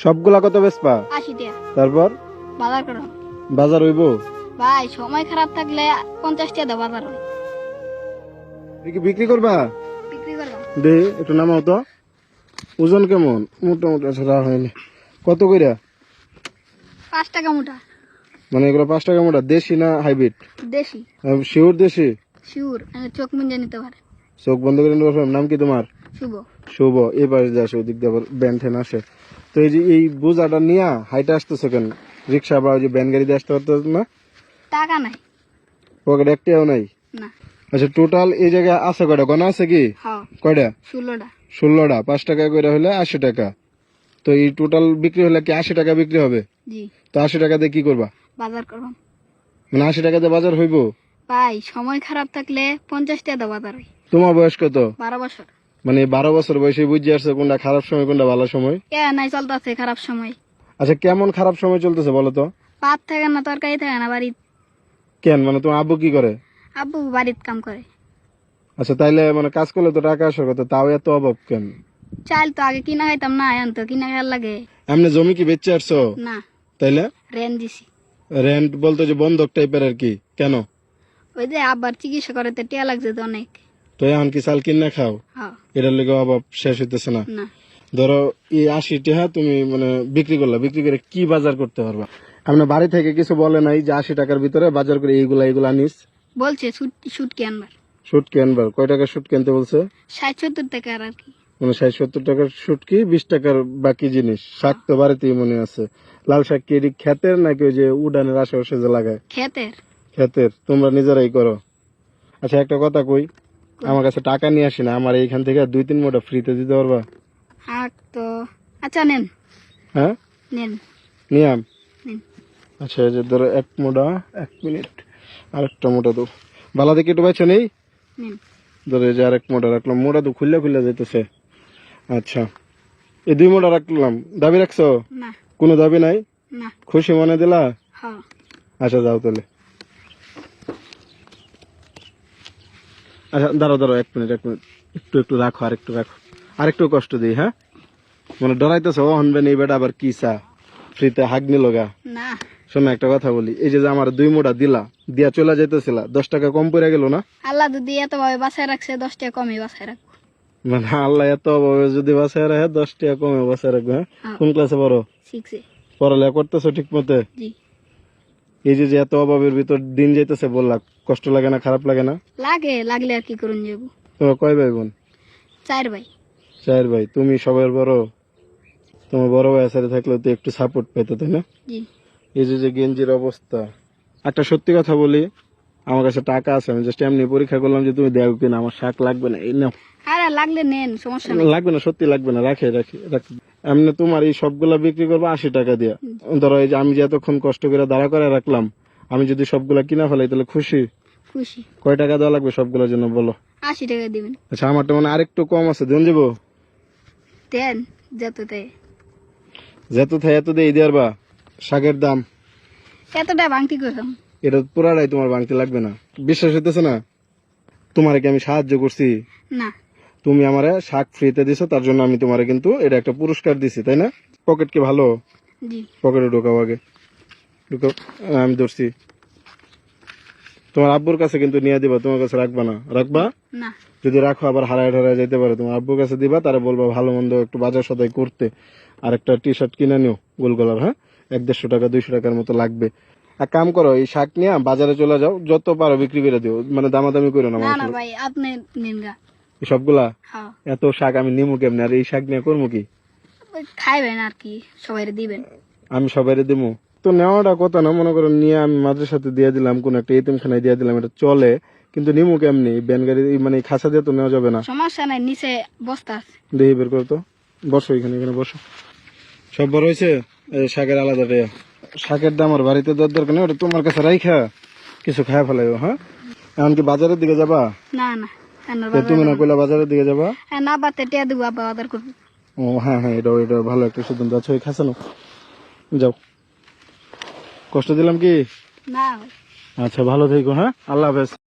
সবগুলা কত বেচবা? 80 টাকা। তারপর বাজার করো বাজার হইব? ভাই, সময় খারাপ থাকলে 50 টাকা দাও, বাজার হয়। বিক্রি করবা? বিক্রি করো। দে একটু নামাও তো। ওজন কেমন? মোটামুটি ছাড়া হয়নি। কত কইরা? 5 টাকা মোটা। মানে এগুলো 5 টাকা মোটা? দেশি না হাইব্রিড? দেশি। শিওর দেশি? শিওর। চোখ মুঞ্জে নিতে পারে। চোখ বন্ধ করে নিতে পারবেন? নাম কি তোমার? শুভ। শুভ। এই পাশে দিয়ে আসে, ওদিক দিয়ে আবার ব্যান ঠেন আসে। তো এই যে এই বোঝাটা নিয়ে হাইটে আসতেছো কেন? রিক্সা বা ওই যে ব্যান গাড়ি দিয়ে আসতে পারতো না? টাকা নাই। পকেটে একটাও নাই? না। আচ্ছা, টোটাল এই জায়গায় আছে কয়টা? গনা আছে কি? হ্যাঁ, কয়টা? 16টা। 16টা। 5 টাকা করে হলে 80 টাকা। তো এই টোটাল বিক্রি হলে কি 80 টাকা বিক্রি হবে? জি। তো 80 টাকা দিয়ে কি করবা? বাজার করো। মানে 80 টাকা দিয়ে বাজার হইব? ভাই, সময় খারাপ থাকলে 50 টাকা দাও, বাজার হয়। তোমার বয়স কত? 12 বছর। মানে 12 বছর বয়সে বুঝে আসছে কোনটা খারাপ সময় কোনটা ভালো সময়? নাই, চলতেছে খারাপ সময়। আচ্ছা, কেমন খারাপ সময় চলতেছে বলো তো? ভাত থাকে না, তরকারি থাকে না বাড়িতে। কেন? মানে তোমার আব্বু কি করে? আব্বু বাড়িতে কাম করে। আচ্ছা, তাইলে মানে কাজ করলে তো টাকা আসার কথা, তাও এত অভাব কেন? চাল তো আগে কিনা খাইতাম না, এখন তো কিনা খাওয়ার লাগে। এমনি জমি কি বেচে আসছো? না, তাইলে রেন্ট দিছি। রেন্ট বলতে যে বন্ধক টাইপের আর কি? কেন? ওই যে আব্বার চিকিৎসা করে তো টিয়া লাগছে তো অনেক। তো এখন কি চাল কিনে খাও? হ্যাঁ। এটার লেগে অভাব শেষ হইতেছে না? না। ধরো এই 80 টাকা তুমি মানে বিক্রি করলা, বিক্রি করে কি বাজার করতে পারবা? আপনার বাড়ি থেকে কিছু বলে নাই যে 80 টাকার ভিতরে বাজার করে এইগুলা এইগুলা আনিস? বলছে শুটকি আনবার। শুটকি আনবার? কয় টাকার শুটকি আনতে বলছে? 60-70 টাকা আর কি। মানে 60-70 টাকার শুটকি, 20 টাকার বাকি জিনিস। শাক তো বাড়িতেই মনে আছে। লাল শাক কি এদিক ক্ষেতের নাকি ওই যে উডানের আশেপাশে যে লাগায়? খেতের। ক্ষেতের। তোমরা নিজেরাই করো? আচ্ছা, একটা কথা কই, আমার কাছে টাকা নিয়ে আসি না, আমার এইখান থেকে 2-3 মোটা ফ্রিতে দিতে পারবা? তো আচ্ছা, নেন হ্যাঁ, নেন নিয়াম। নেন। আচ্ছা, এই যে ধরো 1 মোটা। 1 মিনিট, আরেকটা মোটা দাও। বালা দেখে একটু বাইছে নেই? নেন। ধরো এই যে আরেক মোটা রাখলাম। মোটা তো খুললে খুললে যেতেছে। আচ্ছা, এই 2 মোটা রাখলাম। দাবি রাখছো? না। কোনো দাবি নাই? না। খুশি মনে দিলা? হ্যাঁ। আচ্ছা, যাও তাহলে। আচ্ছা, দাঁড়াও দাঁড়াও, 1 মিনিট 1 মিনিট। একটু একটু রাখো, আরেকটু রাখো, আরেকটু কষ্ট দিই। হ্যাঁ, মানে ডরাইতেছ? ও হনবে নেই বেটা, আবার কি চা ফ্রিতে হাগ নিল গা? না। শোনো, একটা কথা বলি, এই যে আমার 2 মোটা দিলা, দিয়া চলে যাইতেছিলা, 10 টাকা কম পড়ে গেল না? আল্লাহ যদি এত ভাবে বাসায় রাখছে, 10 টাকা কমই বাসায় রাখবো। মানে আল্লাহ এত অভাবে যদি বাসায় রাখে, 10 টাকা কমে বাসায় রাখবে? হ্যাঁ। হ্যাঁ। কোন ক্লাসে পড়ো? 6-এ। পড়ালেখা করতেছো ঠিক মতে? জি। এই যে এত অভাবের ভিতর দিন যাইতেছে বললা, কষ্ট লাগে না, খারাপ লাগে না? লাগলে আর কি করুন যাবো। তোমার কয় ভাই বোন? 4 ভাই। 4 ভাই। তুমি সবার বড়? তোমার বড় ভাই সাথে থাকলে তো একটু সাপোর্ট পেতে, তাই না? জি। এই যে গেঞ্জির অবস্থা। একটা সত্যি কথা বলি, আমার কাছে টাকা আছে, আমি জাস্ট এমনি পরীক্ষা করলাম যে তুমি দেও কিনা। আমার শাক লাগবে না, এই নাও। আরে লাগলে নেন, সমস্যা নেই। লাগবে না, সত্যি লাগবে না, রাখে রাখি রাখি। এমনি তোমার এই সবগুলা বিক্রি করবো 80 টাকা দিয়া। ধরো এই যে আমি যে এতক্ষণ কষ্ট করে দাঁড়া করে রাখলাম, আমি যদি সবগুলা কিনা ফেলাই তাহলে খুশি? খুশি। কয় টাকা দেওয়া লাগবে সবগুলোর জন্য বলো? 80 টাকা দিবেন। আচ্ছা, আমারটা মানে আরেকটু কম আছে, দেন যাবো? দেন যত দেয়। যেত থাকে এত দিয়ে দেওয়ার বা? শাকের দাম এতটা ভাঙতি করতাম। এটা পুরাটাই তোমার ভাঙতে লাগবে না? বিশ্বাস হইতেছে না? তোমারে কি আমি সাহায্য করছি? না। তুমি আমারে শাক ফ্রিতে দিছো, তার জন্য আমি তোমারে কিন্তু এটা একটা পুরস্কার দিছি, তাই না? পকেট কি ভালো? জি। পকেটে ঢোকাও আগে, ঢোকাও। আমি ধরছি। তোমার আব্বুর কাছে কিন্তু নিয়ে দিবা, তোমার কাছে রাখবা না? রাখবা? না। যদি রাখো আবার হারায় ঠারায় যেতে পারে। তোমার আব্বুর কাছে দিবা, তারা বলবা ভালো মন্দ একটু বাজার সদাই করতে। আর একটা টি শার্ট কিনে নিও গোল গলার। হ্যাঁ, 150 টাকা 200 টাকার মতো লাগবে। এক কাম করো, এই শাক নিয়ে বাজারে চলে যাও, যত পারো বিক্রি করে দিও, মানে দামাদামি করো না। না মানুষ না ভাই, আপনি নেন গা। সবগুলা? হ্যাঁ। এত শাক আমি নিমু কেমনে? আর এই শাক নিয়ে করবো কি? খাইবেন আর কি, সবাই দিবেন। আমি সবাই দিমু? তো নেওয়াটা কথা না, মনে করো নিয়ে আমি মাদ্রাসাতে দিয়ে দিলাম, কোন একটা এতিমখানায় দিয়ে দিলাম, এটা চলে। কিন্তু নিমু কেমনি? ব্যান গাড়ি মানে খাসা দিয়ে তো নেওয়া যাবে না। সমস্যা নাই, নিচে বস্তা আছে। দেখি বের করো তো। বসো এখানে, এখানে বসো। সব বড় হয়েছে? শাকের আলাদা টাইয়া। শাকের দাম আর বাড়িতে দেওয়ার দরকার নেই, ওটা তোমার কাছে রাইখা কিছু খায়া ফেলাইও। হ্যাঁ, এমনকি বাজারের দিকে যাবা? না না। তুমি না কইলা বাজারের দিকে যাবা? না, বাতে টিয়া দেবো, আব্বা বাজার করবো। ও হ্যাঁ হ্যাঁ, এটা এটা ভালো একটা সিদ্ধান্ত আছে। ওই খাসানো যাও। কষ্ট দিলাম কি? না। আচ্ছা, ভালো থেকো। হ্যাঁ, আল্লাহ হাফেজ।